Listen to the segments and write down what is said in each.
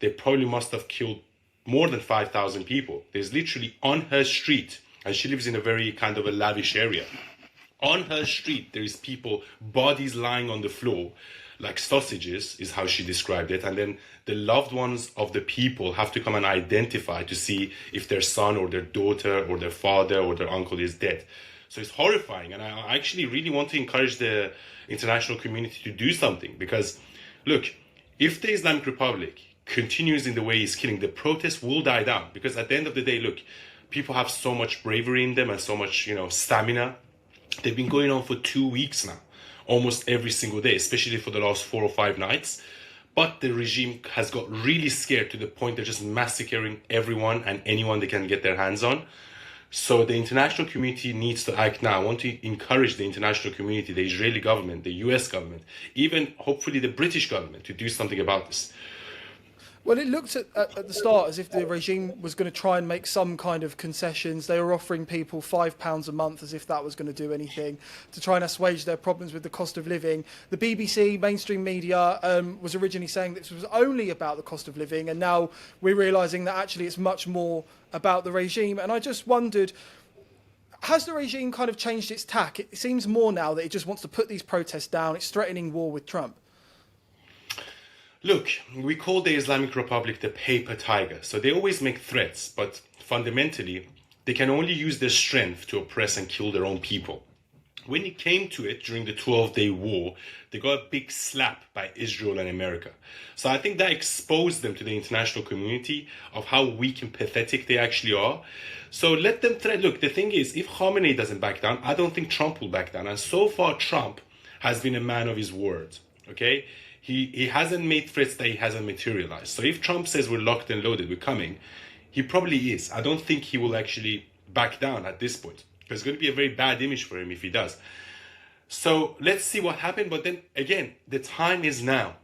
they probably must have killed more than 5,000 people. There's literally on her street, and she lives in a very kind of a lavish area. On her street, there is people, bodies lying on the floor, like sausages, is how she described it. And then the loved ones of the people have to come and identify to see if their son or their daughter or their father or their uncle is dead. So it's horrifying. And I actually really want to encourage the international community to do something. Because, look, if the Islamic Republic continues in the way it's killing, the protests will die down. Because at the end of the day, look, people have so much bravery in them and so much, stamina. They've been going on for 2 weeks now, almost every single day, especially for the last 4 or 5 nights. But the regime has got really scared to the point they're just massacring everyone and anyone they can get their hands on. So the international community needs to act now. I want to encourage the international community, the Israeli government, the US government, even hopefully the British government to do something about this. Well, it looked at the start as if the regime was going to try and make some kind of concessions. They were offering people £5 a month as if that was going to do anything to try and assuage their problems with the cost of living. The BBC, mainstream media, was originally saying this was only about the cost of living, and now we're realising that actually it's much more about the regime. And I just wondered, has the regime kind of changed its tack? It seems more now that it just wants to put these protests down. It's threatening war with Trump. Look, we call the Islamic Republic the paper tiger. So they always make threats, but fundamentally, they can only use their strength to oppress and kill their own people. When it came to it during the 12-day war, they got a big slap by Israel and America. So I think that exposed them to the international community of how weak and pathetic they actually are. So let them threat. Look, the thing is, if Khamenei doesn't back down, I don't think Trump will back down. And so far, Trump has been a man of his word, okay? He hasn't made threats that he hasn't materialized. So if Trump says we're locked and loaded, we're coming, he probably is. I don't think he will actually back down at this point. It's going to be a very bad image for him if he does. So let's see what happens. But then again, the time is now.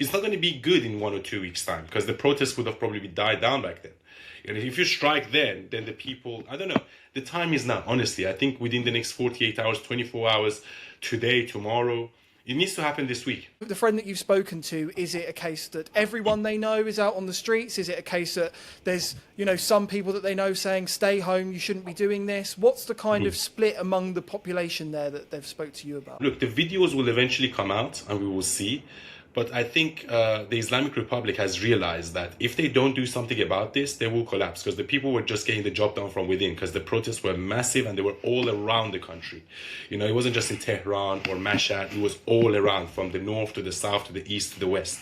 It's not going to be good in 1 or 2 weeks' time because the protests would have probably died down back then. And if you strike then the people, I don't know. The time is now, honestly. I think within the next 48 hours, 24 hours, today, tomorrow, it needs to happen this week. The friend that you've spoken to, is it a case that everyone they know is out on the streets? Is it a case that there's, some people that they know saying, stay home, you shouldn't be doing this? What's the kind of split among the population there that they've spoke to you about? Look, the videos will eventually come out and we will see. But I think the Islamic Republic has realized that if they don't do something about this, they will collapse because the people were just getting the job done from within because the protests were massive and they were all around the country. It wasn't just in Tehran or Mashhad, it was all around from the north to the south to the east to the west.